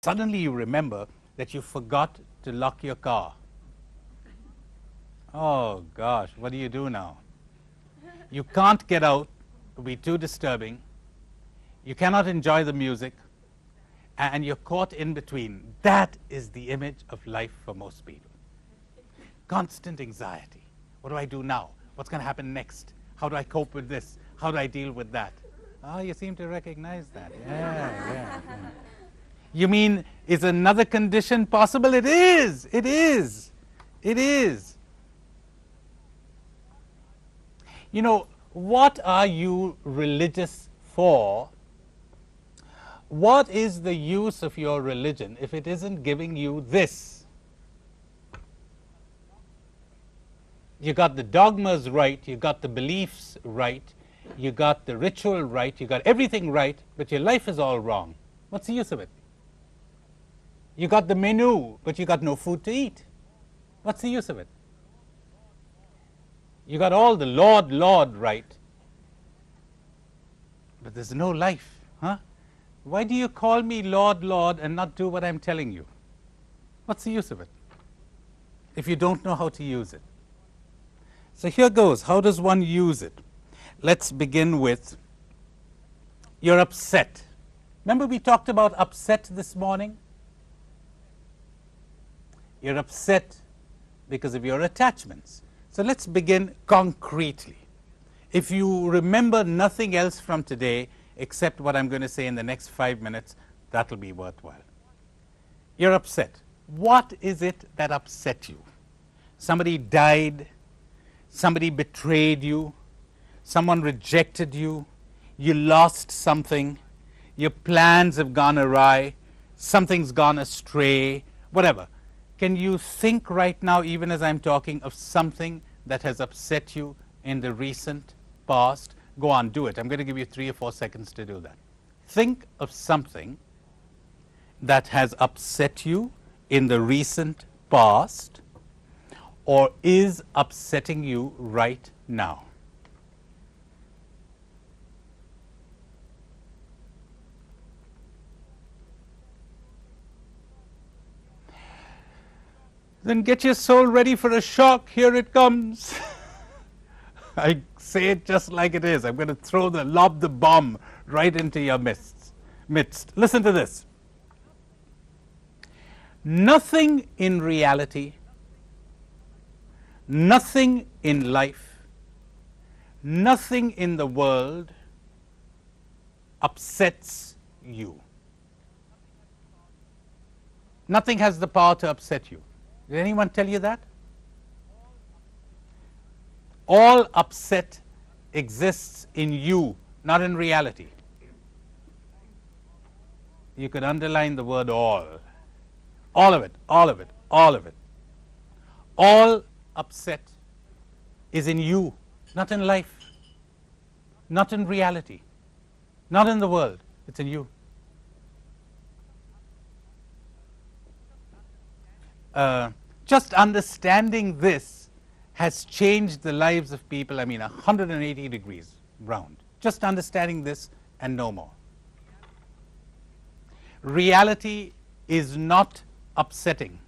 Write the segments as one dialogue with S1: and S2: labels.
S1: Suddenly you remember that you forgot to lock your car. Oh gosh, what do you do now? You can't get out, it'll be too disturbing. You cannot enjoy the music, and you're caught in between. That is the image of life for most people. Constant anxiety. What do I do now? What's going to happen next? How do I cope with this? How do I deal with that? Oh, you seem to recognize that. Yeah. You mean, is another condition possible? It is. It is. It is. You know, what are you religious for? What is the use of your religion if it isn't giving you this? You got the dogmas right, you got the beliefs right, you got the ritual right, you got everything right, but your life is all wrong. What's the use of it? You got the menu, but you got no food to eat. What's the use of it? You got all the Lord right, but there's no life, huh? Why do you call me Lord and not do what I'm telling you? What's the use of it if you don't know how to use it? So here goes. How does one use it? Let's begin with, you're upset. Remember we talked about upset this morning? You're upset because of your attachments. So let's begin concretely. If you remember nothing else from today except what I'm going to say in the next 5 minutes, that'll be worthwhile. You're upset. What is it that upset you? Somebody died, somebody betrayed you, someone rejected you, you lost something, your plans have gone awry, something's gone astray, whatever. Can you think right now, even as I'm talking, of something that has upset you in the recent past? Go on, do it. I'm going to give you 3 or 4 seconds to do that. Think of something that has upset you in the recent past or is upsetting you right now. Then get your soul ready for a shock. Here it comes. I say it just like it is. I'm going to lob the bomb right into your midst. Listen to this. Nothing in reality, nothing in life, nothing in the world upsets you. Nothing has the power to upset you. Did anyone tell you that? All upset exists in you, not in reality. You could underline the word all. All of it, all of it, all of it. All upset is in you, not in life, not in reality, not in the world. It's in you. Just understanding this has changed the lives of people, 180 degrees round. Just understanding this and no more. Reality is not upsetting.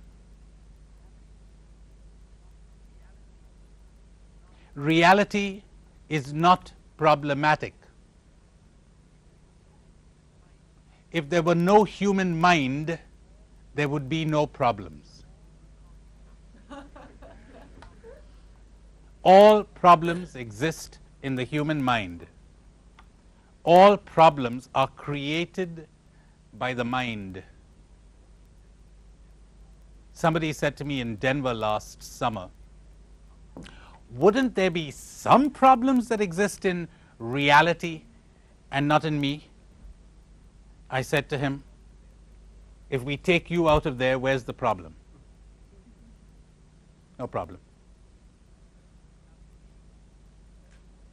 S1: Reality is not problematic. If there were no human mind, there would be no problems. All problems exist in the human mind. All problems are created by the mind. Somebody said to me in Denver last summer, wouldn't there be some problems that exist in reality and not in me? I said to him, if we take you out of there, where's the problem? No problem.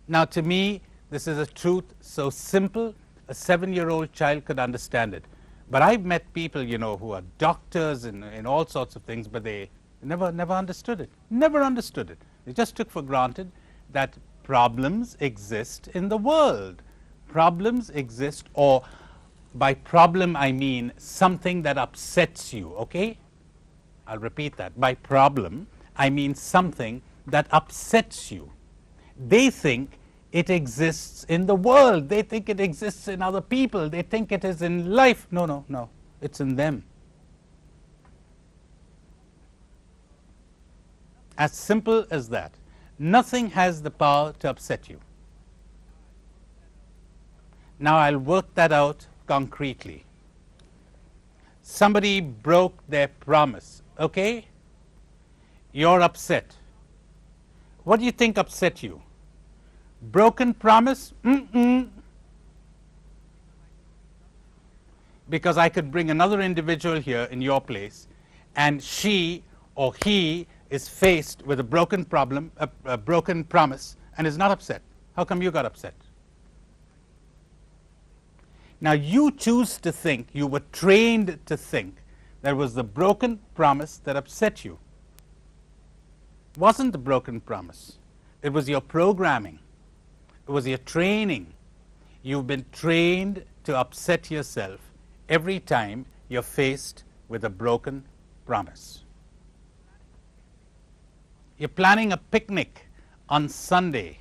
S1: Now, to me, this is a truth so simple, a 7-year-old child could understand it. But I've met people, who are doctors in all sorts of things, but they never understood it. Never understood it. They just took for granted that problems exist in the world. Problems exist, or By problem, I mean something that upsets you, okay? I'll repeat that. By problem, I mean something that upsets you. They think it exists in the world. They think it exists in other people. They think it is in life. No, no, no. It's in them. As simple as that. Nothing has the power to upset you. Now I'll work that out concretely. Somebody broke their promise, okay? You're upset. What do you think upset you? Broken promise? Because I could bring another individual here in your place, and she or he is faced with a broken problem, a broken promise, and is not upset. How come you got upset? Now you choose to think, you were trained to think, that was the broken promise that upset you. It wasn't the broken promise. It was your programming. It was your training. You've been trained to upset yourself every time you're faced with a broken promise. You're planning a picnic on Sunday,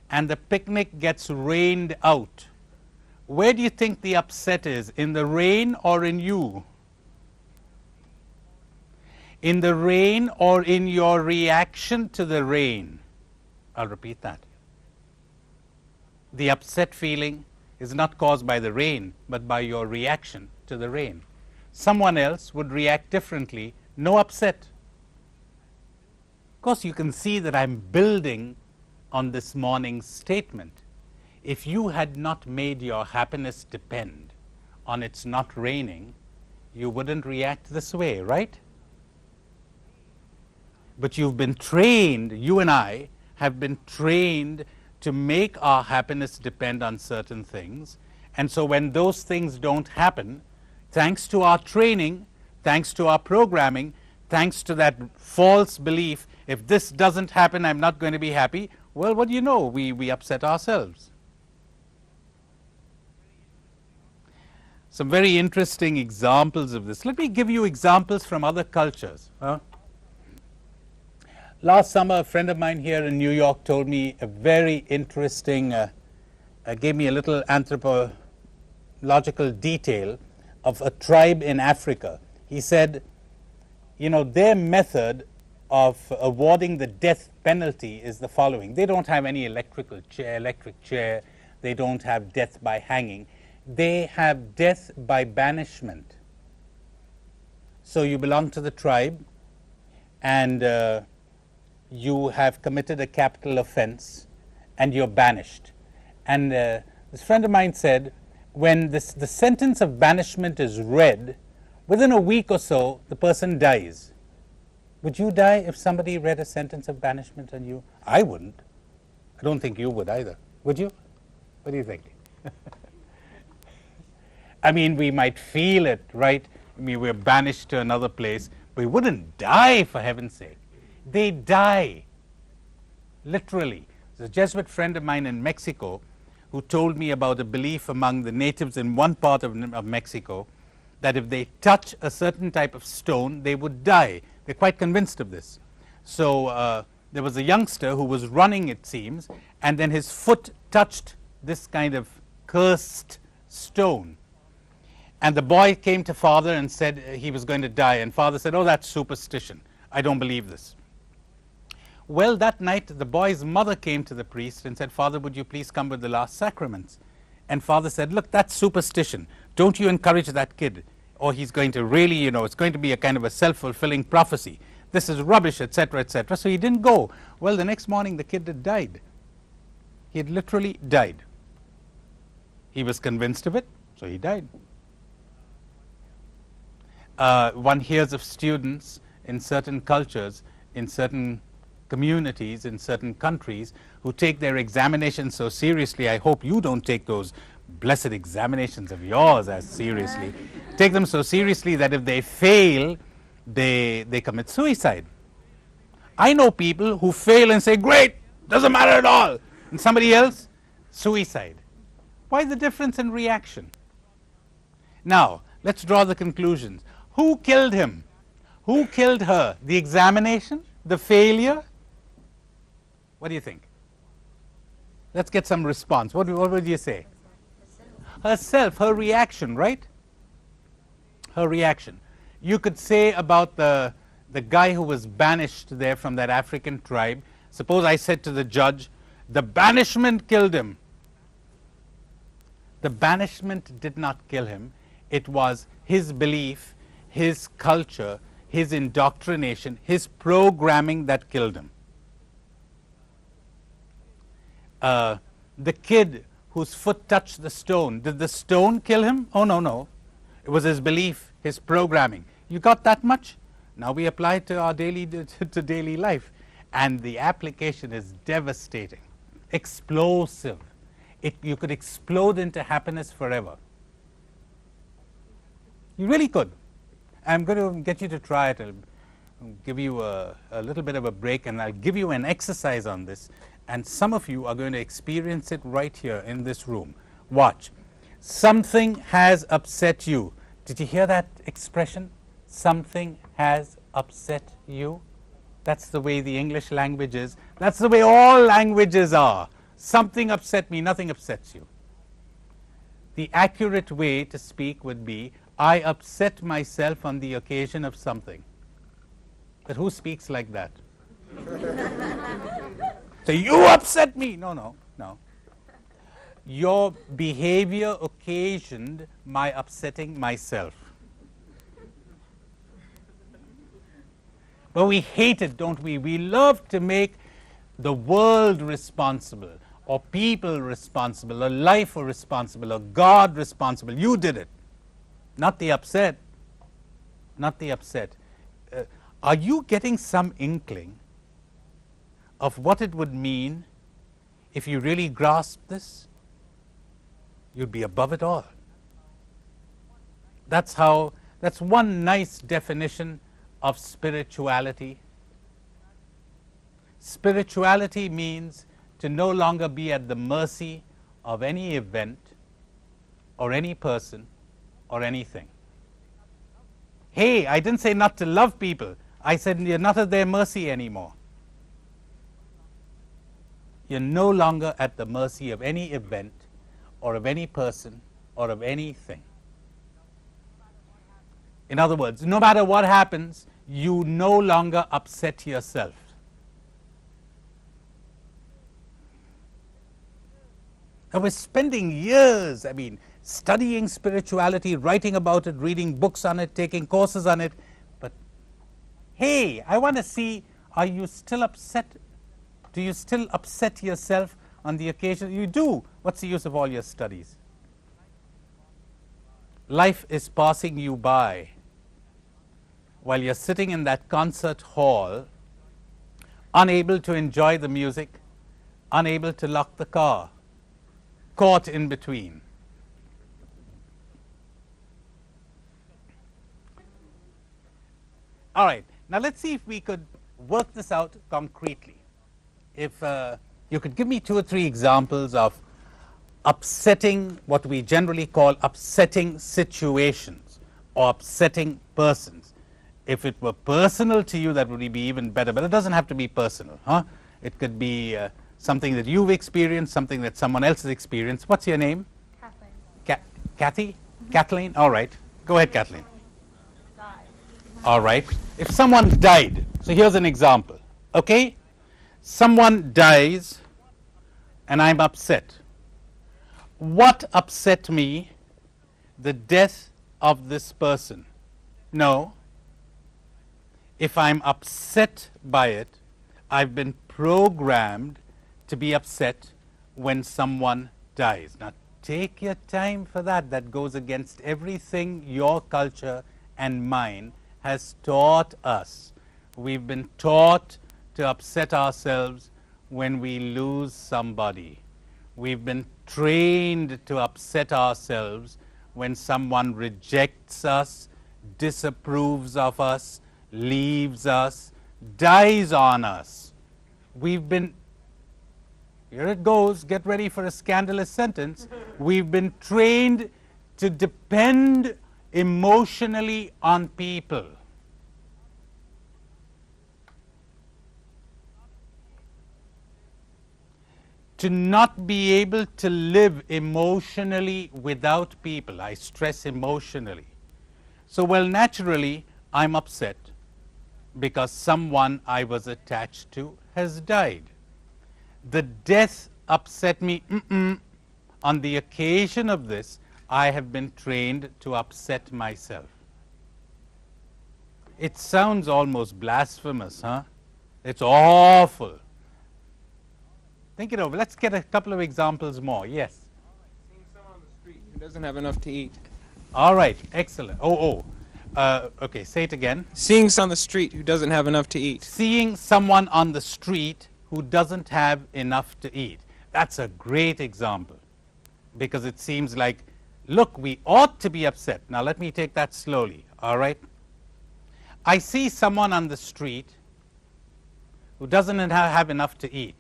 S1: and the picnic gets rained out. Where do you think the upset is? In the rain or in you? In the rain or in your reaction to the rain? I'll repeat that. The upset feeling is not caused by the rain, but by your reaction to the rain. Someone else would react differently. No upset. Of course, you can see that I'm building on this morning's statement. If you had not made your happiness depend on it's not raining, you wouldn't react this way, right? But you've been trained, you and I have been trained to make our happiness depend on certain things. And so when those things don't happen, thanks to our training, thanks to our programming, thanks to that false belief, if this doesn't happen, I'm not going to be happy, well, what do you know? We upset ourselves. Some very interesting examples of this. Let me give you examples from other cultures. Last summer, a friend of mine here in New York told me a very interesting, gave me a little anthropological detail of a tribe in Africa. He said, you know, their method of awarding the death penalty is the following. They don't have any electric chair. They don't have death by hanging. They have death by banishment. So you belong to the tribe, and you have committed a capital offense, and you're banished. And this friend of mine said, when the sentence of banishment is read, within a week or so, the person dies. Would you die if somebody read a sentence of banishment on you? I wouldn't. I don't think you would either. Would you? What do you think? I mean, we might feel it, right? I mean, we're banished to another place, but we wouldn't die, for heaven's sake. They die, literally. There's a Jesuit friend of mine in Mexico who told me about a belief among the natives in one part of Mexico that if they touch a certain type of stone, they would die. They're quite convinced of this. So there was a youngster who was running, it seems, and then his foot touched this kind of cursed stone. And the boy came to father and said he was going to die. And father said, oh, that's superstition. I don't believe this. Well, that night, the boy's mother came to the priest and said, Father, would you please come with the last sacraments? And father said, look, that's superstition. Don't you encourage that kid, or he's going to really, you know, it's going to be a kind of a self-fulfilling prophecy. This is rubbish, etc., etc. So he didn't go. Well, the next morning, the kid had died. He had literally died. He was convinced of it, so he died. One hears of students in certain cultures, in certain communities, in certain countries, who take their examinations so seriously. I hope you don't take those blessed examinations of yours as seriously. Take them so seriously that if they fail, they commit suicide. I know people who fail and say, great, doesn't matter at all. And somebody else, suicide. Why the difference in reaction? Now, let's draw the conclusions. Who killed him? Who killed her? The examination? The failure? What do you think? Let's get some response. What would you say? Herself, her reaction, right? Her reaction. You could say about the guy who was banished there from that African tribe. Suppose I said to the judge, the banishment killed him. The banishment did not kill him. It was his belief, his culture, his indoctrination, his programming that killed him. The kid whose foot touched the stone, did the stone kill him? Oh, no, no. It was his belief, his programming. You got that much? Now we apply it to our daily life. And the application is devastating, explosive. You could explode into happiness forever. You really could. I'm going to get you to try it. I'll give you a little bit of a break, and I'll give you an exercise on this. And some of you are going to experience it right here in this room. Watch. Something has upset you. Did you hear that expression? Something has upset you. That's the way the English language is. That's the way all languages are. Something upset me, nothing upsets you. The accurate way to speak would be, I upset myself on the occasion of something. But who speaks like that? So you upset me. No, no, no. Your behavior occasioned my upsetting myself. But we hate it, don't we? We love to make the world responsible, or people responsible, or life responsible, or God responsible. You did it. Not the upset. Not the upset. Are you getting some inkling of what it would mean if you really grasped this? You'd be above it all. That's one nice definition of spirituality. Spirituality means to no longer be at the mercy of any event or any person or anything. Hey, I didn't say not to love people. I said you're not at their mercy anymore. You're no longer at the mercy of any event or of any person or of anything. In other words, no matter what happens, you no longer upset yourself. Now we're spending years, studying spirituality, writing about it, reading books on it, taking courses on it. But hey, I want to see, are you still upset? Do you still upset yourself on the occasion? You do. What's the use of all your studies? Life is passing you by while you're sitting in that concert hall, unable to enjoy the music, unable to lock the car, caught in between. All right, now let's see if we could work this out concretely. If you could give me 2 or 3 examples of upsetting, what we generally call upsetting situations or upsetting persons. If it were personal to you, that would be even better, but it doesn't have to be personal. It could be something that you've experienced, something that someone else has experienced. What's your name? Kathleen. Kathy? Mm-hmm. Kathleen? All right. Go ahead, Kathleen. All right. If someone died, so here's an example, okay? Someone dies and I'm upset. What upset me? The death of this person. No. If I'm upset by it, I've been programmed to be upset when someone dies. Now take your time for that. That goes against everything your culture and mine has taught us. We've been taught to upset ourselves when we lose somebody. We've been trained to upset ourselves when someone rejects us, disapproves of us, leaves us, dies on us. We've been, here it goes, get ready for a scandalous sentence. We've been trained to depend emotionally on people. To not be able to live emotionally without people. I stress emotionally. So, well, naturally, I'm upset because someone I was attached to has died. The death upset me. On the occasion of this, I have been trained to upset myself. It sounds almost blasphemous, huh? It's awful. Think it over. Let's get a couple of examples more. Yes?
S2: Seeing someone on the street who doesn't have enough to eat.
S1: All right. Excellent. Okay, say it again.
S2: Seeing someone on the street who doesn't have enough to eat.
S1: Seeing someone on the street who doesn't have enough to eat. That's a great example, because it seems like, look, we ought to be upset. Now let me take that slowly, all right? I see someone on the street who doesn't have enough to eat.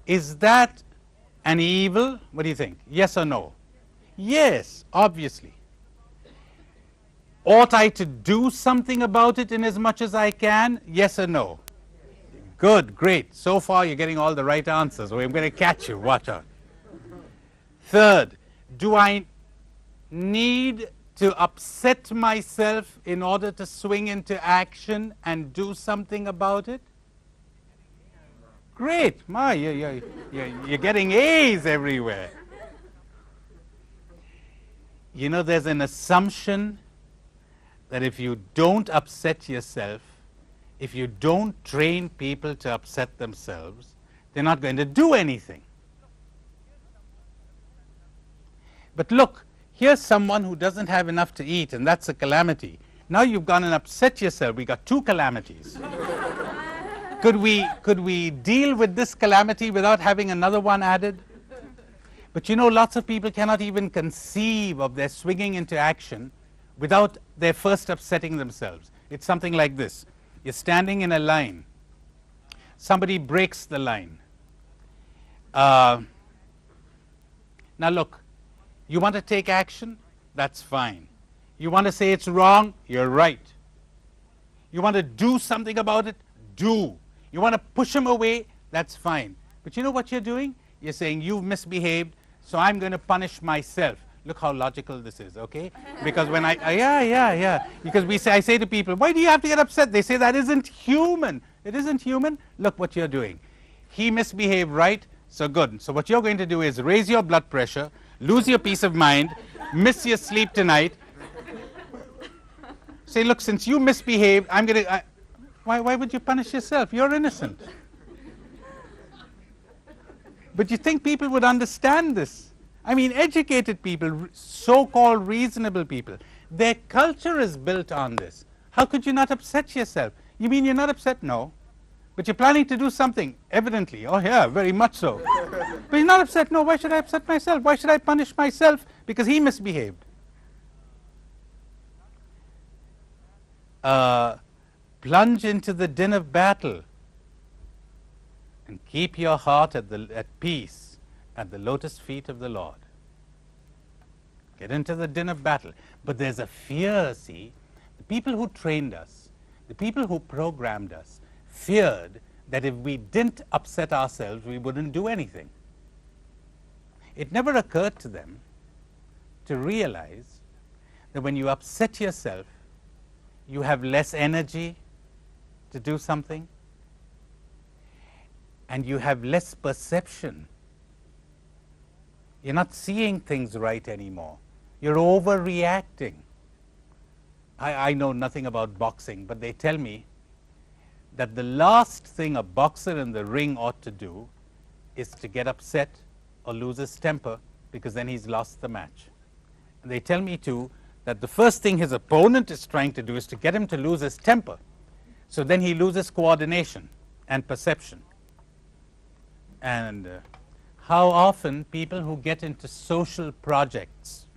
S1: Is that an evil? What do you think? Yes or no? Yes, obviously. Ought I to do something about it in as much as I can? Yes or no? Good, great. So far you're getting all the right answers. I'm going to catch you. Watch out. Third, do I need to upset myself in order to swing into action and do something about it? Great. You're getting A's everywhere. You know, there's an assumption that if you don't upset yourself, if you don't train people to upset themselves, they're not going to do anything. But look, here's someone who doesn't have enough to eat, and that's a calamity. Now you've gone and upset yourself. We got two calamities. Could we deal with this calamity without having another one added? But you know, lots of people cannot even conceive of their swinging into action without their first upsetting themselves. It's something like this. You're standing in a line. Somebody breaks the line. Now look, you want to take action? That's fine. You want to say it's wrong? You're right. You want to do something about it? Do. You want to push them away? That's fine. But you know what you're doing? You're saying, you've misbehaved, so I'm going to punish myself. Look how logical this is, okay? Because when Because I say to people, why do you have to get upset? They say, that isn't human. It isn't human. Look what you're doing. He misbehaved, right? So good. So what you're going to do is raise your blood pressure, lose your peace of mind, miss your sleep tonight. Say, look, since you misbehaved, I'm going to... Why would you punish yourself? You're innocent. But you think people would understand this? I mean, educated people, so-called reasonable people, their culture is built on this. How could you not upset yourself? You mean you're not upset? No. But you're planning to do something, evidently. Oh, yeah, very much so. But you're not upset. No, why should I upset myself? Why should I punish myself? Because he misbehaved. Plunge into the din of battle and keep your heart at peace at the lotus feet of the Lord. Get into the din of battle. But there's a fear, see. The people who trained us, the people who programmed us, feared that if we didn't upset ourselves, we wouldn't do anything. It never occurred to them to realize that when you upset yourself, you have less energy to do something, and you have less perception. You're not seeing things right anymore. You're overreacting. I know nothing about boxing, but they tell me that the last thing a boxer in the ring ought to do is to get upset or lose his temper, because then he's lost the match. And they tell me too that the first thing his opponent is trying to do is to get him to lose his temper. So then he loses coordination and perception. And how often people who get into social projects,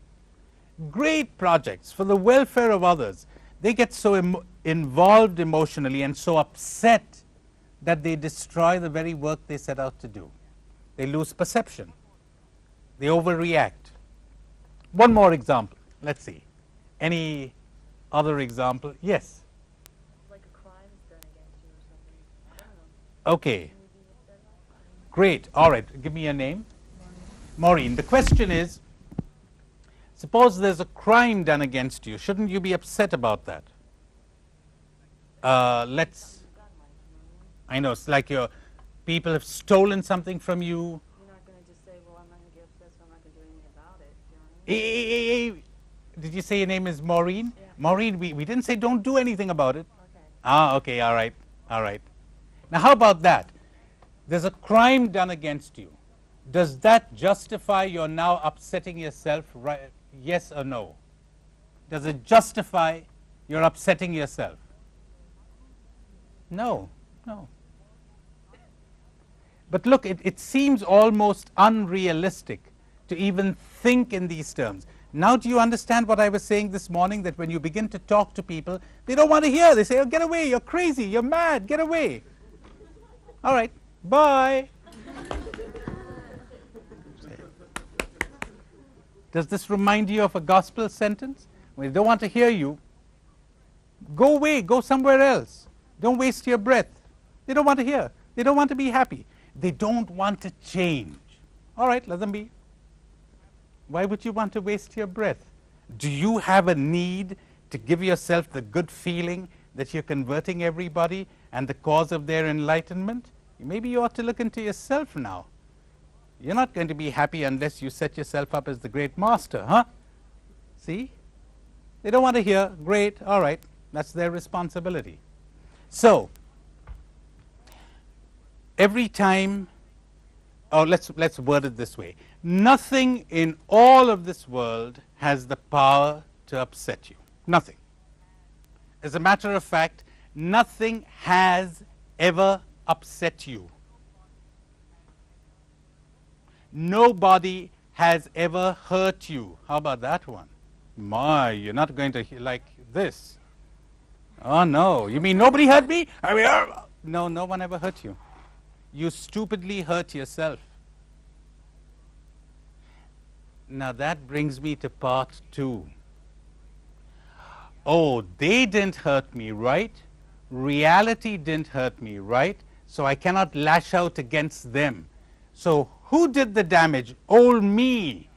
S1: great projects for the welfare of others, they get so involved emotionally and so upset that they destroy the very work they set out to do. They lose perception. They overreact. One more example. Let's see. Any other example? Yes.
S3: Like a crime is done against you or something. I don't know.
S1: Okay. Great. All right. Give me your name. Maureen. The question is, suppose there's a crime done against you. Shouldn't you be upset about that? I know, it's like your people have stolen something from you.
S3: You're not going to just say, well, I'm not going to get upset, so I'm not going to do anything about it. Do you know what I mean?
S1: Hey. Did you say your name is Maureen?
S3: Yeah.
S1: Maureen, we didn't say don't do anything about it.
S3: Okay.
S1: Ah, okay, all right, all right. Now, how about that? There's a crime done against you. Does that justify your now upsetting yourself, right? Yes or no? Does it justify your upsetting yourself? No, no. But look, it seems almost unrealistic to even think in these terms. Now do you understand what I was saying this morning, that when you begin to talk to people, they don't want to hear. They say, oh, get away, you're crazy, you're mad, get away. All right, bye. Does this remind you of a gospel sentence? When they don't want to hear you, go away, go somewhere else. Don't waste your breath. They don't want to hear. They don't want to be happy. They don't want to change. All right, let them be. Why would you want to waste your breath? Do you have a need to give yourself the good feeling that you're converting everybody and the cause of their enlightenment? Maybe you ought to look into yourself now. You're not going to be happy unless you set yourself up as the great master, huh? See? They don't want to hear. Great, all right. That's their responsibility. So, every time, or let's word it this way. Nothing in all of this world has the power to upset you. Nothing. As a matter of fact, nothing has ever upset you. Nobody has ever hurt you. How about that one? My, you're not going to like this. Oh no, you mean nobody hurt me? I mean, no, no one ever hurt you. You stupidly hurt yourself. Now that brings me to part 2. Oh, they didn't hurt me, right? Reality didn't hurt me, right? So I cannot lash out against them. So who did the damage? Old me.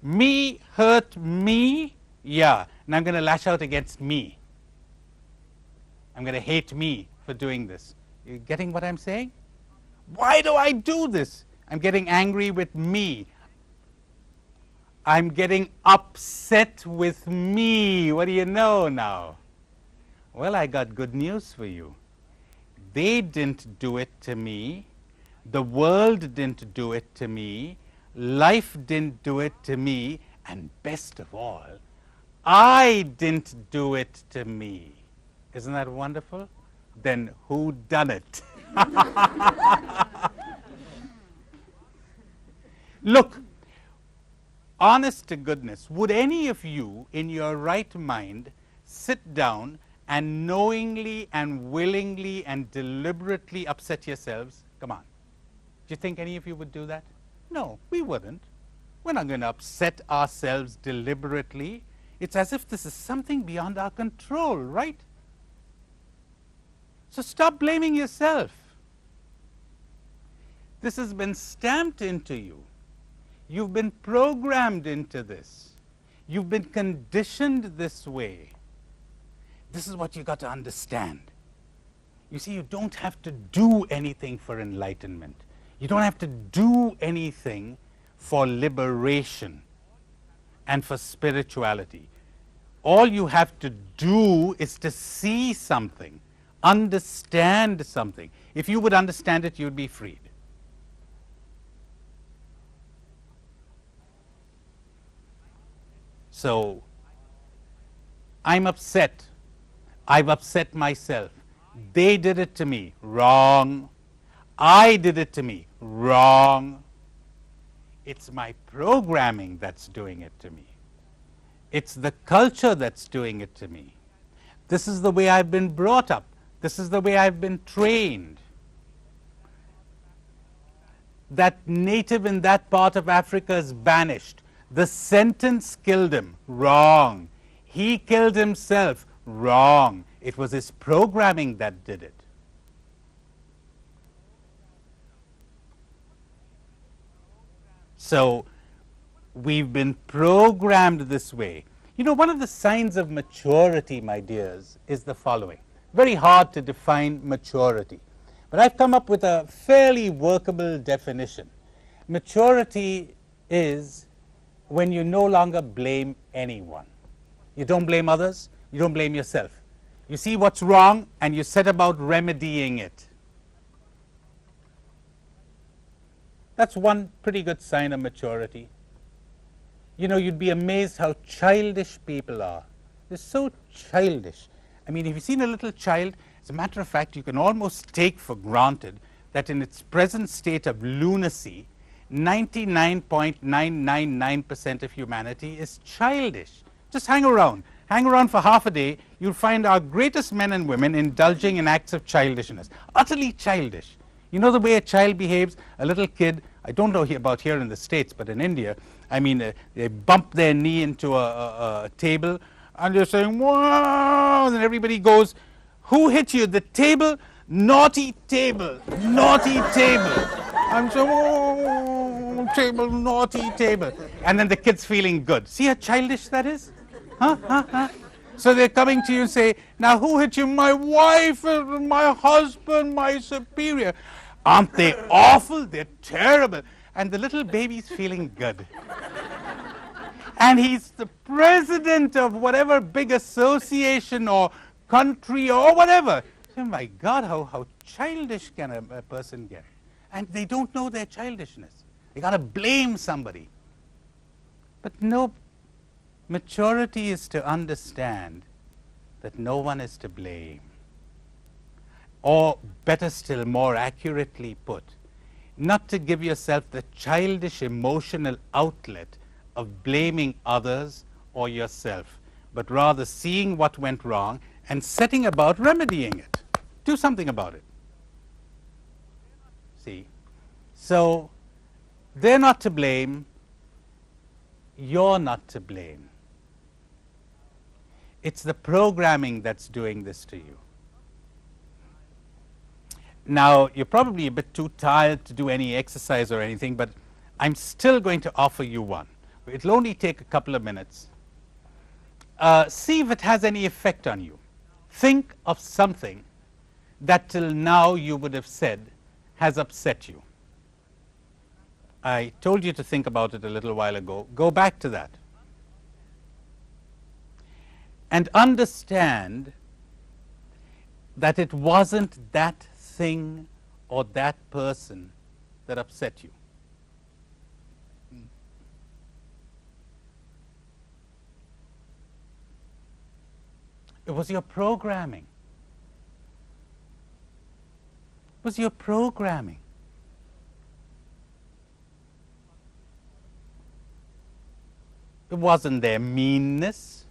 S1: Me hurt me? Yeah. And I'm going to lash out against me. I'm going to hate me for doing this. You getting what I'm saying? Why do I do this? I'm getting angry with me. I'm getting upset with me. What do you know now? Well, I got good news for you. They didn't do it to me. The world didn't do it to me. Life didn't do it to me. And best of all, I didn't do it to me. Isn't that wonderful? Then who done it? Look, honest to goodness, would any of you in your right mind sit down and knowingly and willingly and deliberately upset yourselves? Come on. Do you think any of you would do that? No, we wouldn't. We're not going to upset ourselves deliberately. It's as if this is something beyond our control, right? So stop blaming yourself. This has been stamped into you. You've been programmed into this. You've been conditioned this way. This is what you got to understand. You see, you don't have to do anything for enlightenment. You don't have to do anything for liberation and for spirituality. All you have to do is to see something, understand something. If you would understand it, you'd be freed. So, I'm upset. I've upset myself. They did it to me. Wrong. I did it to me. Wrong. It's my programming that's doing it to me. It's the culture that's doing it to me. This is the way I've been brought up. This is the way I've been trained. That native in that part of Africa is banished. The sentence killed him. Wrong. He killed himself. Wrong. It was his programming that did it. So we've been programmed this way. You know, one of the signs of maturity, my dears, is the following. Very hard to define maturity, but I've come up with a fairly workable definition. Maturity is when you no longer blame anyone. You don't blame others, you don't blame yourself. You see what's wrong and you set about remedying it. That's one pretty good sign of maturity. You know, you'd be amazed how childish people are. They're so childish. I mean, if you've seen a little child, as a matter of fact, you can almost take for granted that in its present state of lunacy, 99.999% of humanity is childish. Just hang around. Hang around for half a day, you'll find our greatest men and women indulging in acts of childishness. Utterly childish. You know the way a child behaves? A little kid, I don't know about here in the States, but in India, I mean, they bump their knee into a table, and they're saying, wow, and everybody goes, who hit you? The table? Naughty table, naughty table. I'm saying, oh, table, naughty table. And then the kid's feeling good. See how childish that is? Huh? So they're coming to you and say, now who hit you? My wife, my husband, my superior. Aren't they awful? They're terrible. And the little baby's feeling good. And he's the president of whatever big association or country or whatever. So, my God, how childish can a person get? And they don't know their childishness. They got to blame somebody. But no, maturity is to understand that no one is to blame. Or better still, more accurately put, not to give yourself the childish emotional outlet of blaming others or yourself, but rather seeing what went wrong and setting about remedying it. Do something about it. See? So, they're not to blame, you're not to blame. It's the programming that's doing this to you. Now, you're probably a bit too tired to do any exercise or anything, but I'm still going to offer you one. It'll only take a couple of minutes. See if it has any effect on you. Think of something that till now you would have said has upset you. I told you to think about it a little while ago. Go back to that. And understand that it wasn't that thing or that person that upset you. It was your programming. It was your programming. It wasn't their meanness.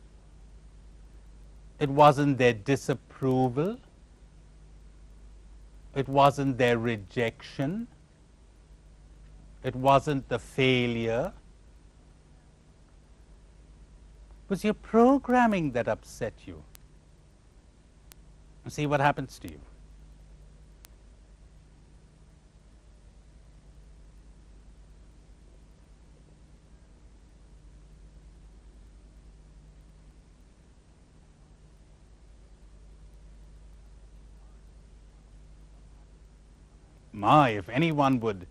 S1: It wasn't their disapproval. It wasn't their rejection. It wasn't the failure. It was your programming that upset you. And see what happens to you. My, if anyone would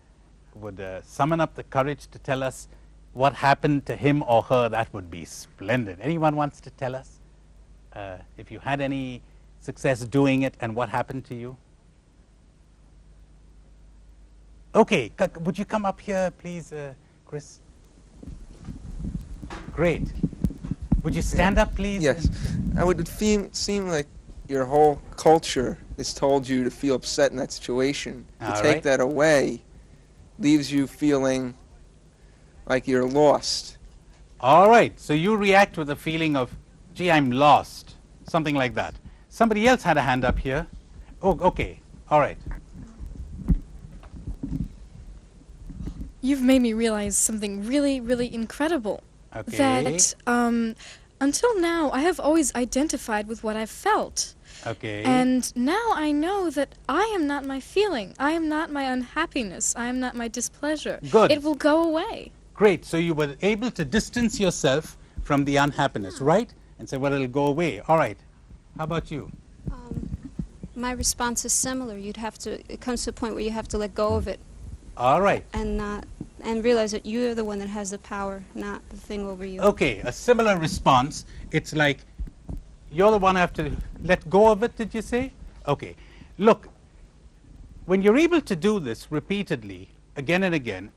S1: summon up the courage to tell us what happened to him or her, that would be splendid. Anyone wants to tell us if you had any success doing it and what happened to you? Okay, would you come up here, please, Chris? Great. Would you stand up, please?
S2: Yes. Would it seem like your whole culture has told you to feel upset in that situation? To
S1: All
S2: take
S1: right.
S2: that away leaves you feeling like you're lost.
S1: All right, so you react with a feeling of, gee, I'm lost, something like that. Somebody else had a hand up here. Oh, okay, all right.
S4: you've made me realize something really, really incredible.
S1: Okay.
S4: That until now, I have always identified with what I've felt.
S1: Okay.
S4: And now I know that I am not my feeling. I am not my unhappiness. I am not my displeasure.
S1: Good.
S4: It will go away.
S1: Great. So you were able to distance yourself from the unhappiness, right? And say, well, it'll go away. All right. How about you?
S5: My response is similar. It comes to a point where you have to let go of it
S1: All right.
S5: and realize that you are the one that has the power, not the thing over you.
S1: Okay. A similar response. It's like you're the one who have to let go of it, did you say? Okay. Look, when you're able to do this repeatedly, again and again,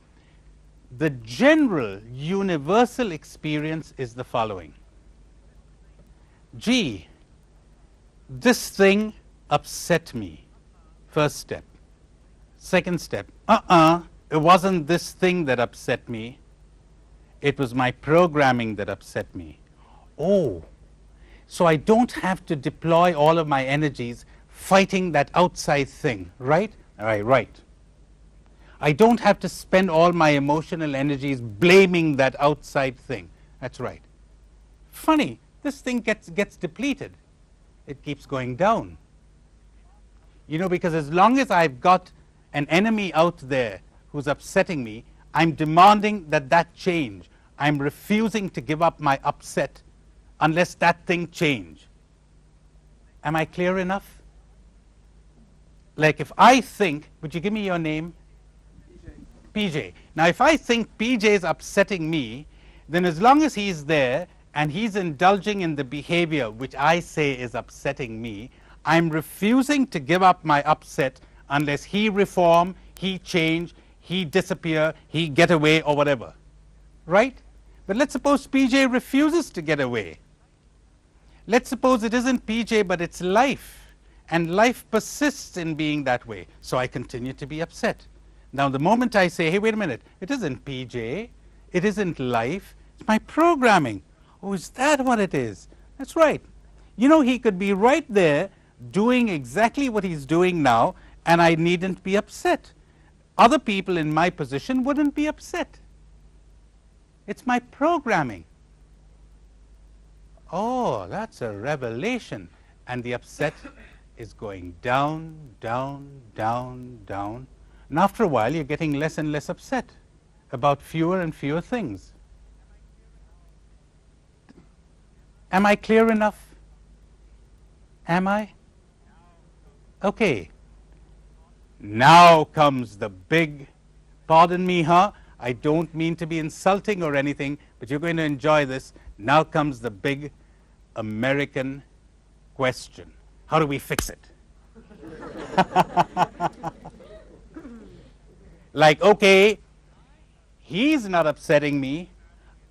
S1: the general universal experience is the following. Gee, this thing upset me. First step. Second step. It wasn't this thing that upset me. It was my programming that upset me. Oh, so I don't have to deploy all of my energies fighting that outside thing, right? All right, right. I don't have to spend all my emotional energies blaming that outside thing. That's right. Funny, this thing gets depleted. It keeps going down. You know, because as long as I've got an enemy out there who's upsetting me, I'm demanding that change. I'm refusing to give up my upset unless that thing change. Am I clear enough? Like if I think, would you give me your name? PJ. Now if I think PJ is upsetting me, then as long as he's there and he's indulging in the behavior which I say is upsetting me, I'm refusing to give up my upset unless he reform, he change, he disappear, he get away or whatever. Right? But let's suppose PJ refuses to get away. Let's suppose it isn't PJ but it's life, and life persists in being that way. So I continue to be upset. Now the moment I say, hey, wait a minute, it isn't PJ, it isn't life, it's my programming. Oh, is that what it is? That's right. You know, he could be right there doing exactly what he's doing now, and I needn't be upset. Other people in my position wouldn't be upset. It's my programming. Oh, that's a revelation. And the upset is going down, down, down, down. And after a while, you're getting less and less upset about fewer and fewer things. Am I clear enough? Am I? Okay. Now comes the big, pardon me, huh? I don't mean to be insulting or anything, but you're going to enjoy this. Now comes the big American question. How do we fix it? Like, okay, he's not upsetting me.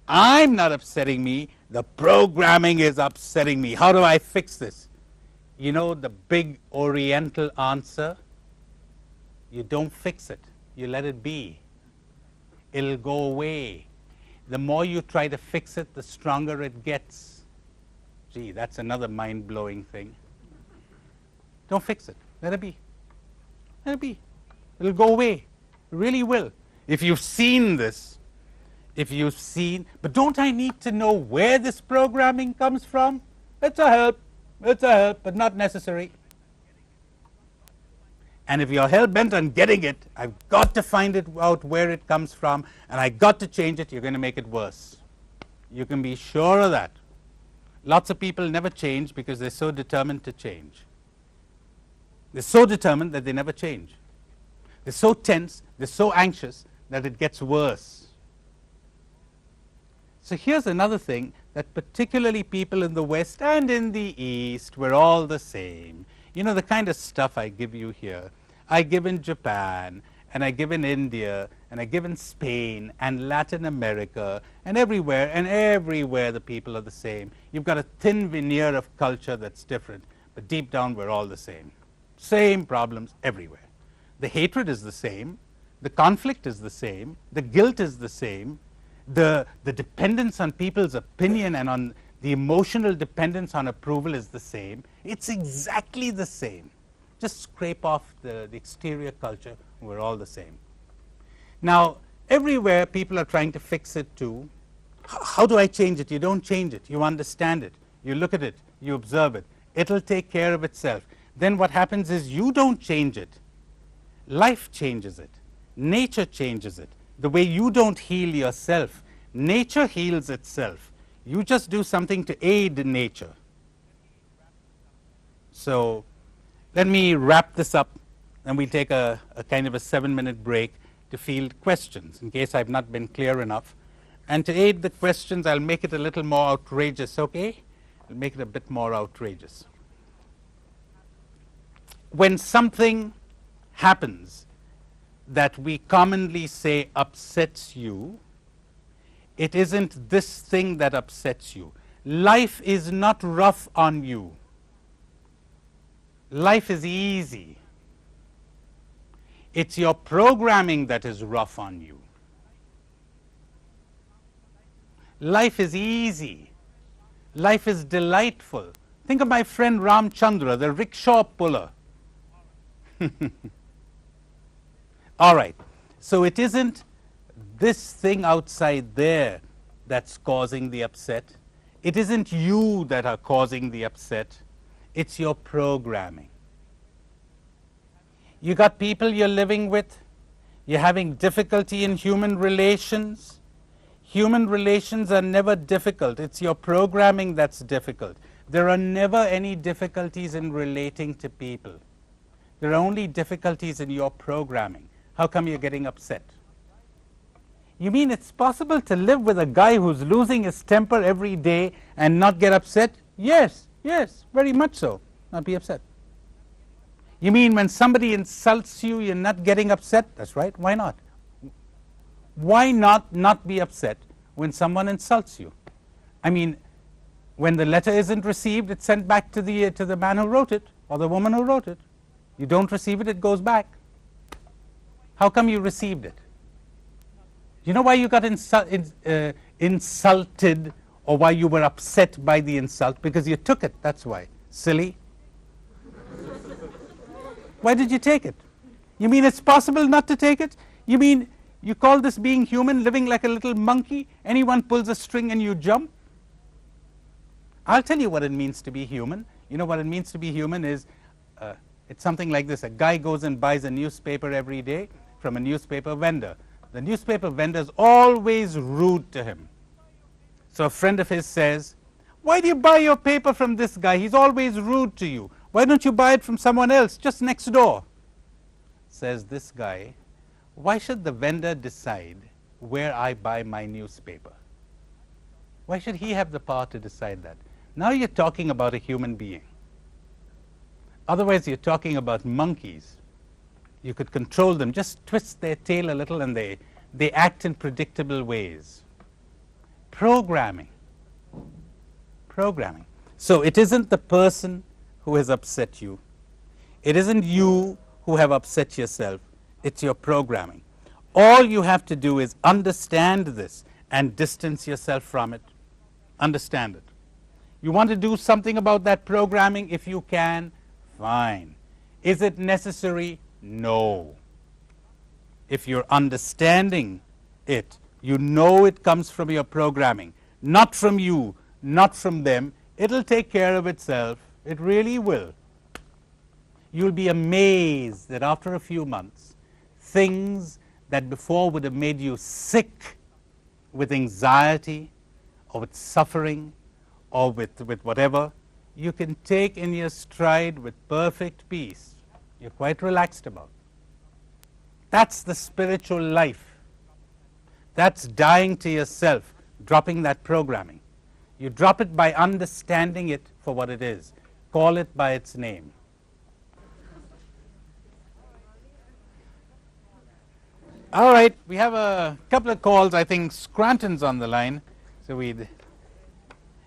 S1: I'm not upsetting me. The programming is upsetting me. How do I fix this? You know the big Oriental answer? You don't fix it. You let it be. It'll go away. The more you try to fix it, the stronger it gets. Gee, that's another mind-blowing thing. Don't fix it. Let it be. Let it be. It'll go away. It really will. If you've seen this, but don't I need to know where this programming comes from? It's a help, but not necessary. And if you're hell-bent on getting it, I've got to find it out where it comes from, and I got to change it, you're going to make it worse. You can be sure of that. Lots of people never change because they're so determined to change. They're so determined that they never change. They're so tense, they're so anxious that it gets worse. So here's another thing that particularly people in the West and in the East, we're all the same. You know, the kind of stuff I give you here, I give in Japan, and I give in India, and I give in Spain, and Latin America, and everywhere the people are the same. You've got a thin veneer of culture that's different, but deep down we're all the same. Same problems everywhere. The hatred is the same, the conflict is the same, the guilt is the same, the dependence on people's opinion and on the emotional dependence on approval is the same. It's exactly the same. Just scrape off the exterior culture, we're all the same. Now, Everywhere people are trying to fix it too. How do I change it? You don't change it. You understand it. You look at it. You observe it. It'll take care of itself. Then what happens is you don't change it. Life changes it. Nature changes it. The way you don't heal yourself, nature heals itself. You just do something to aid nature. So let me wrap this up, and we'll take a kind of a 7-minute break to field questions in case I've not been clear enough. And to aid the questions, I'll make it a little more outrageous, okay? I'll make it a bit more outrageous. When something happens that we commonly say upsets you, it isn't this thing that upsets you. Life is not rough on you. Life is easy. It's your programming that is rough on you. Life is easy. Life is delightful. Think of my friend Ram Chandra, the rickshaw puller. All right. So it isn't this thing outside there that's causing the upset. It isn't you that are causing the upset. It's your programming. You got people you're living with. You're having difficulty in human relations. Human relations are never difficult. It's your programming that's difficult. There are never any difficulties in relating to people. There are only difficulties in your programming. How come you're getting upset? You mean it's possible to live with a guy who's losing his temper every day and not get upset? Yes, yes, very much so. Not be upset. You mean when somebody insults you, you're not getting upset? That's right. Why not? Why not be upset when someone insults you? I mean, when the letter isn't received, it's sent back to the man who wrote it or the woman who wrote it. You don't receive it, it goes back. How come you received it? You know why you got insulted or why you were upset by the insult? Because you took it, that's why. Silly. Why did you take it? You mean it's possible not to take it? You mean you call this being human, living like a little monkey? Anyone pulls a string and you jump? I'll tell you what it means to be human. You know what it means to be human is, it's something like this. A guy goes and buys a newspaper every day from a newspaper vendor. The newspaper vendor is always rude to him. So a friend of his says, why do you buy your paper from this guy? He's always rude to you. Why don't you buy it from someone else just next door? Says this guy, why should the vendor decide where I buy my newspaper? Why should he have the power to decide that? Now you're talking about a human being. Otherwise you're talking about monkeys. You could control them, just twist their tail a little and they act in predictable ways. Programming. Programming. So it isn't the person who has upset you. It isn't you who have upset yourself. It's your programming. All you have to do is understand this and distance yourself from it. Understand it. You want to do something about that programming? If you can, fine. Is it necessary? No. If you're understanding it, you know it comes from your programming, not from you, not from them. It'll take care of itself. It really will. You'll be amazed that after a few months, things that before would have made you sick with anxiety or with suffering or with whatever, you can take in your stride with perfect peace. You're quite relaxed about. That's the spiritual life. That's dying to yourself, dropping that programming. You drop it by understanding it for what it is. Call it by its name. All right, we have a couple of calls. I think Scranton's on the line. So we'd...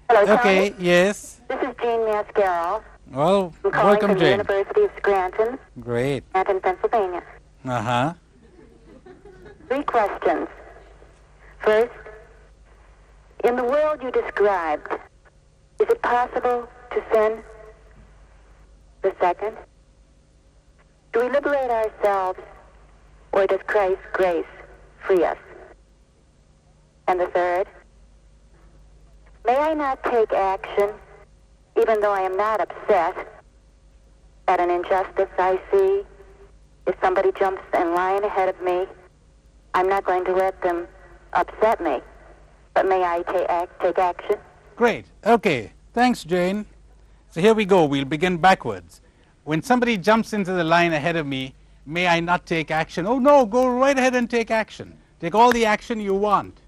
S6: Hello,
S1: okay,
S6: Tony.
S1: yes.
S6: This is Jean Mascaro.
S1: Well,
S6: I'm calling
S1: welcome,
S6: from the
S1: Jane.
S6: University of Scranton,
S1: Great.
S6: Scranton, Pennsylvania.
S1: Uh-huh.
S6: 3 questions. First, in the world you described, is it possible to sin? The second, do we liberate ourselves, or does Christ's grace free us? And the third, may I not take action even though I am not upset at an injustice I see? If somebody jumps in line ahead of me, I'm not going to let them upset me, but may I take action?
S1: Great. Okay. Thanks, Jane. So here we go. We'll begin backwards. When somebody jumps into the line ahead of me, may I not take action? Oh, no, go right ahead and take action. Take all the action you want.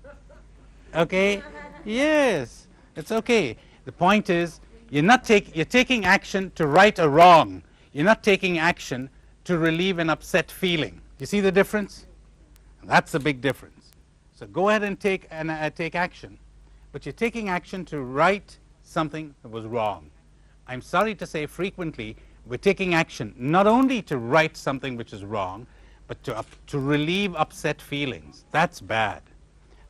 S1: Okay? Yes, it's okay. The point is, you're taking action to right a wrong. You're not taking action to relieve an upset feeling. You see the difference? That's a big difference. So go ahead and take action, but you're taking action to right something that was wrong. I'm sorry to say, frequently we're taking action not only to right something which is wrong, but to relieve upset feelings. That's bad.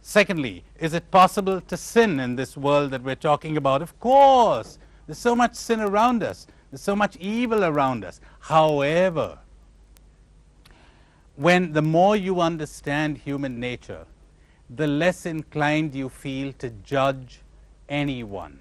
S1: Secondly, is it possible to sin in this world that we're talking about? Of course. There's so much sin around us. There's so much evil around us. However, when the more you understand human nature, the less inclined you feel to judge anyone.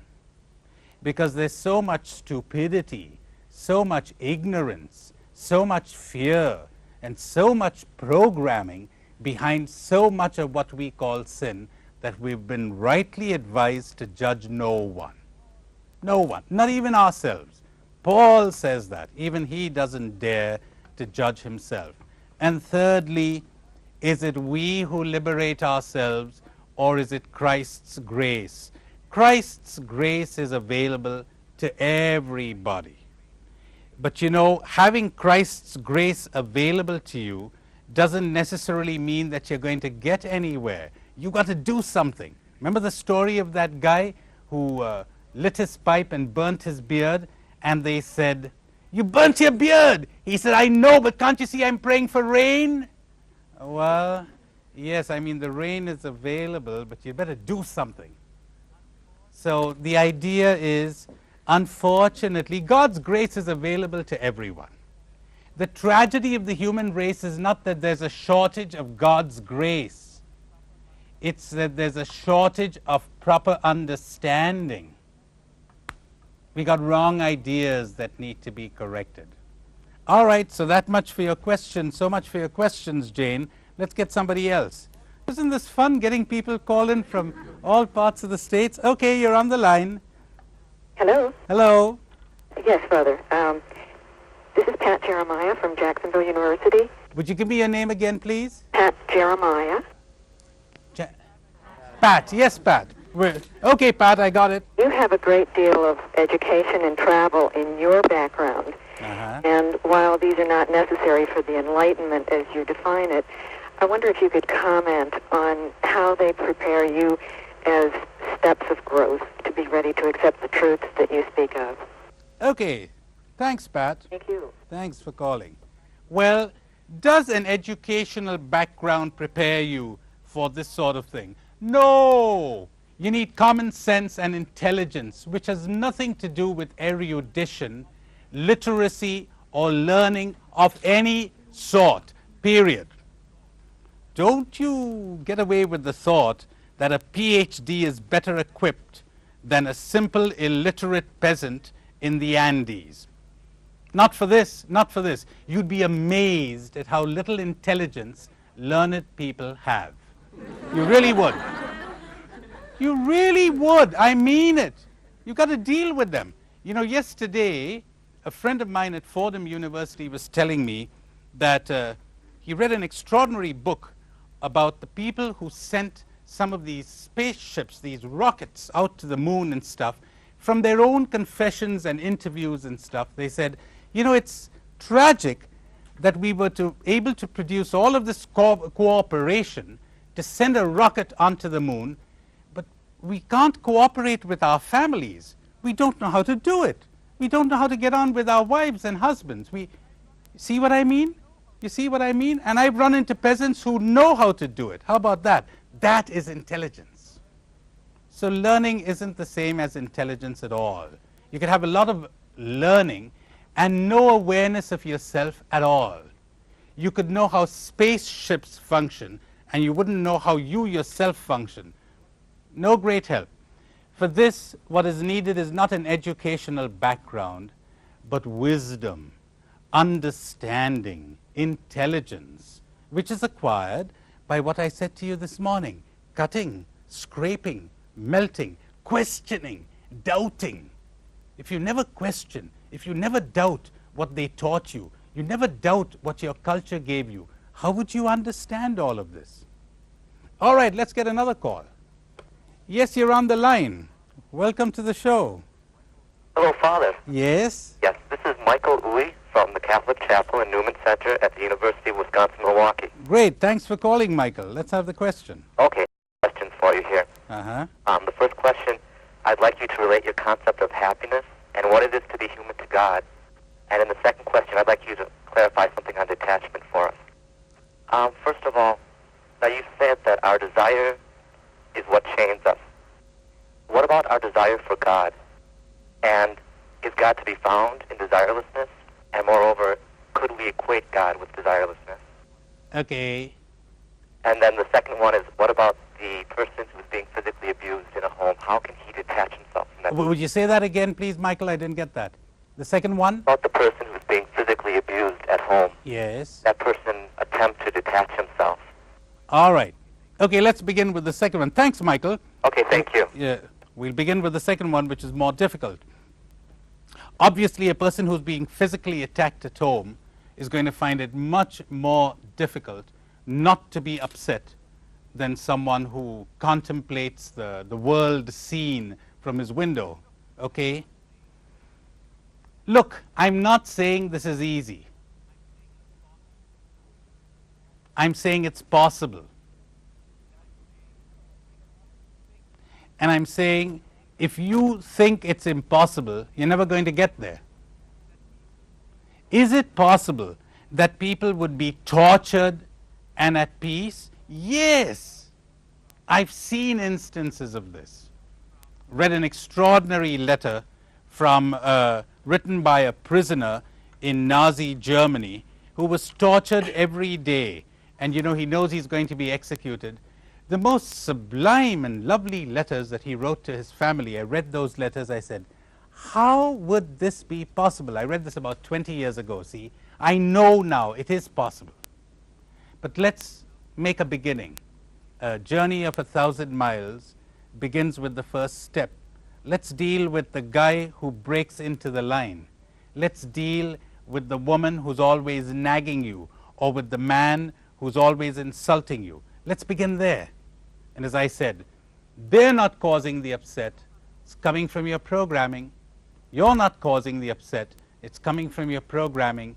S1: Because there's so much stupidity, so much ignorance, so much fear, and so much programming behind so much of what we call sin that we've been rightly advised to judge no one. No one, not even ourselves. Paul says that. Even he doesn't dare to judge himself. And thirdly, is it we who liberate ourselves, or is it Christ's grace? Christ's grace is available to everybody. But you know, having Christ's grace available to you doesn't necessarily mean that you're going to get anywhere. You've got to do something. Remember the story of that guy who lit his pipe and burnt his beard, and they said, "You burnt your beard." He said, "I know, but can't you see I'm praying for rain?" Well, yes, I mean, the rain is available, but you better do something. So the idea is, unfortunately, God's grace is available to everyone. The tragedy of the human race is not that there's a shortage of God's grace. It's that there's a shortage of proper understanding. We got wrong ideas that need to be corrected. All right, so that much for your questions. So much for your questions, Jane. Let's get somebody else. Isn't this fun, getting people calling from all parts of the States? Okay, you're on the line.
S7: Hello.
S1: Hello.
S7: Yes, Father. This is Pat Jeremiah from Jacksonville University.
S1: Would you give me your name again, please?
S7: Pat Jeremiah.
S1: Pat. Yes, Pat. Okay, Pat, I got it.
S7: You have a great deal of education and travel in your background. And while these are not necessary for the enlightenment as you define it, I wonder if you could comment on how they prepare you as steps of growth to be ready to accept the truths that you speak of.
S1: Okay. Thanks, Pat.
S7: Thank you.
S1: Thanks for calling. Well, does an educational background prepare you for this sort of thing? No! You need common sense and intelligence, which has nothing to do with erudition, literacy, or learning of any sort, period. Don't you get away with the thought that a PhD is better equipped than a simple illiterate peasant in the Andes. Not for this, not for this. You'd be amazed at how little intelligence learned people have. You really would. You really would. I mean it. You've got to deal with them. You know, yesterday, a friend of mine at Fordham University was telling me that he read an extraordinary book about the people who sent some of these spaceships, these rockets, out to the moon and stuff. From their own confessions and interviews and stuff, they said, you know, it's tragic that we were able to produce all of this cooperation to send a rocket onto the moon, but we can't cooperate with our families. We don't know how to do it. We don't know how to get on with our wives and husbands. See what I mean? You see what I mean? And I've run into peasants who know how to do it. How about that? That is intelligence. So learning isn't the same as intelligence at all. You could have a lot of learning and no awareness of yourself at all. You could know how spaceships function, and you wouldn't know how you yourself function. No great help. For this, what is needed is not an educational background, but wisdom, understanding, intelligence, which is acquired by what I said to you this morning: cutting, scraping, melting, questioning, doubting. If you never question, if you never doubt what they taught you, you never doubt what your culture gave you, how would you understand all of this? All right, let's get another call. Yes, you're on the line. Welcome to the show.
S8: Hello, Father.
S1: Yes?
S8: Yes, this is Michael Uwe from the Catholic Chapel in Newman Center at the University of Wisconsin-Milwaukee.
S1: Great, thanks for calling, Michael. Let's have the question.
S8: Okay, questions for you here.
S1: Uh-huh.
S8: The first question, I'd like you to relate your concept of happiness and what it is to be human to God. And in the second question, I'd like you to clarify something on detachment for us. First of all, now you said that our desire is what chains us. What about our desire for God? And is God to be found in desirelessness? And moreover, could we equate God with desirelessness?
S1: Okay.
S8: And then the second one is, what about the person who's being physically abused in a home? How can he detach himself from that?
S1: Would you say that again, please, Michael? I didn't get that. The second one?
S8: About the person who's being physically abused at home.
S1: Yes.
S8: That person attempt to detach himself.
S1: All right. Okay, let's begin with the second one. Thanks, Michael.
S8: Okay, thank you.
S1: Yeah, we'll begin with the second one, which is more difficult. Obviously, a person who's being physically attacked at home is going to find it much more difficult not to be upset than someone who contemplates the world scene from his window. Okay? Look, I'm not saying this is easy. I'm saying it's possible. And I'm saying, if you think it's impossible, you're never going to get there. Is it possible that people would be tortured and at peace? Yes. I've seen instances of this. Read an extraordinary letter from written by a prisoner in Nazi Germany who was tortured every day, and you know he knows he's going to be executed. The most sublime and lovely letters that he wrote to his family. I read those letters. I said, how would this be possible? I read this about 20 years ago, see. I know now it is possible. But let's make a beginning. A journey of 1,000 miles begins with the first step. Let's deal with the guy who breaks into the line. Let's deal with the woman who's always nagging you, or with the man who's always insulting you. Let's begin there. And as I said, they're not causing the upset. It's coming from your programming. You're not causing the upset. It's coming from your programming.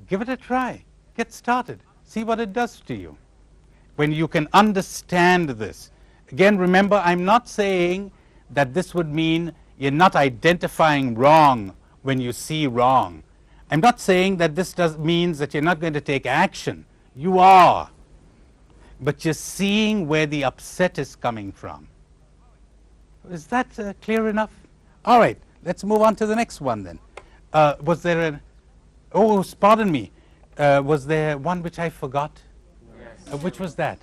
S1: Give it a try. Get started. See what it does to you. When you can understand this. Again, remember, I'm not saying that this would mean you're not identifying wrong when you see wrong. I'm not saying that this means that you're not going to take action. You are. But you're seeing where the upset is coming from. Is that clear enough? All right, let's move on to the next one then. Was there an... Oh, pardon me. Was there one which I forgot? Yes. Which was that?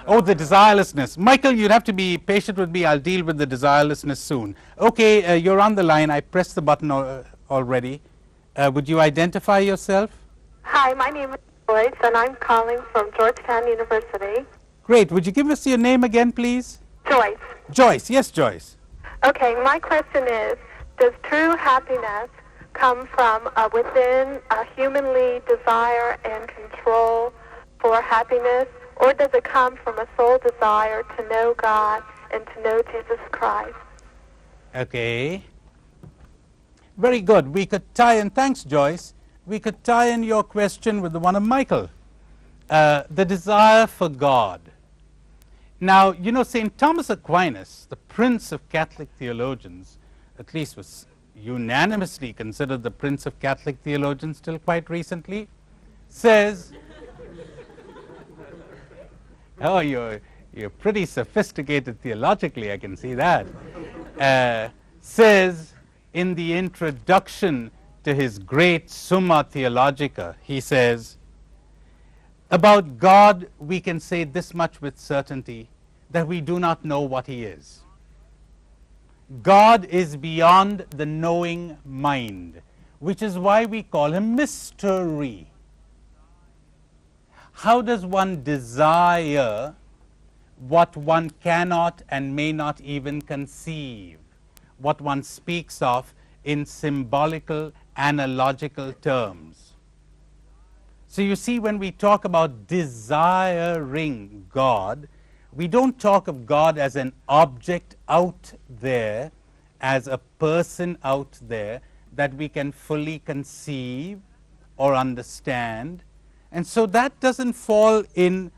S1: Oh, the desirelessness. Michael, you'd have to be patient with me. I'll deal with the desirelessness soon. Okay, you're on the line. I pressed the button already. Would you identify yourself?
S9: Hi, my name is Joyce, and I'm calling from Georgetown University.
S1: Great. Would you give us your name again, please?
S9: Joyce.
S1: Joyce. Yes, Joyce.
S9: Okay, my question is, does true happiness come from within a humanly desire and control for happiness, or does it come from a soul desire to know God and to know Jesus Christ?
S1: Okay. Very good. We could tie in, thanks, Joyce. We could tie in your question with the one of Michael. The desire for God. Now, you know, St. Thomas Aquinas, the prince of Catholic theologians, at least was unanimously considered the prince of Catholic theologians till quite recently, says, oh, you're pretty sophisticated theologically, I can see that, says in the introduction to his great Summa Theologica, he says, about God we can say this much with certainty, that we do not know what He is. God is beyond the knowing mind, which is why we call Him mystery. How does one desire what one cannot and may not even conceive, what one speaks of in symbolical, analogical terms? So you see, when we talk about desiring God, we don't talk of God as an object out there, as a person out there that we can fully conceive or understand. And so that doesn't fall in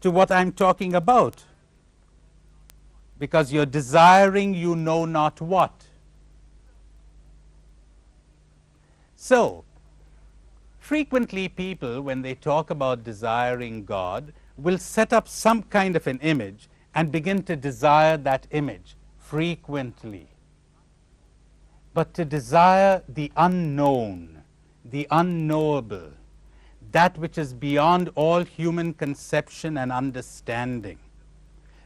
S1: to what I'm talking about, because you're desiring you know not what. So, frequently people, when they talk about desiring God, will set up some kind of an image and begin to desire that image frequently. But to desire the unknown, the unknowable, that which is beyond all human conception and understanding,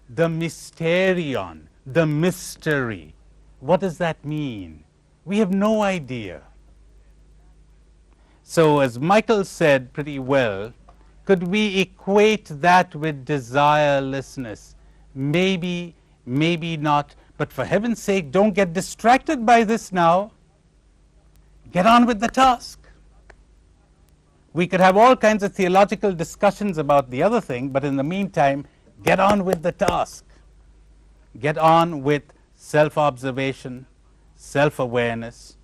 S1: the mysterion, the mystery, what does that mean? We have no idea. So as Michael said pretty well, could we equate that with desirelessness? Maybe, maybe not. But for heaven's sake, don't get distracted by this now. Get on with the task. We could have all kinds of theological discussions about the other thing, but in the meantime, get on with the task. Get on with self-observation, self-awareness,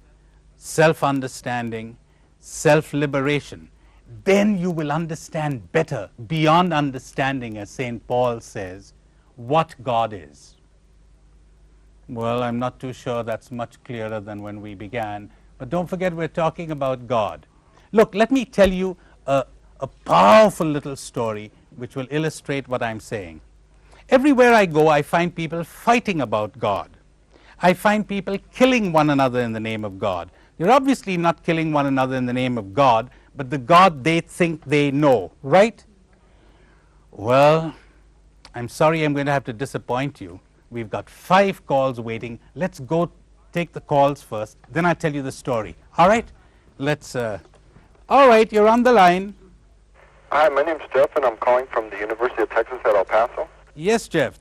S1: self-understanding, self-liberation. Then you will understand better, beyond understanding, as St. Paul says, what God is. Well, I'm not too sure that's much clearer than when we began, but don't forget we're talking about God. Look, let me tell you a powerful little story which will illustrate what I'm saying. Everywhere I go, I find people fighting about God. I find people killing one another in the name of God. They're obviously not killing one another in the name of God, but the God they think they know, right? Well, I'm sorry I'm going to have to disappoint you. We've got 5 calls waiting. Let's go take the calls first, then I'll tell you the story. All right? All right, you're on the line.
S10: Hi, my name's Jeff, and I'm calling from the University of Texas at El Paso.
S1: Yes, Jeff.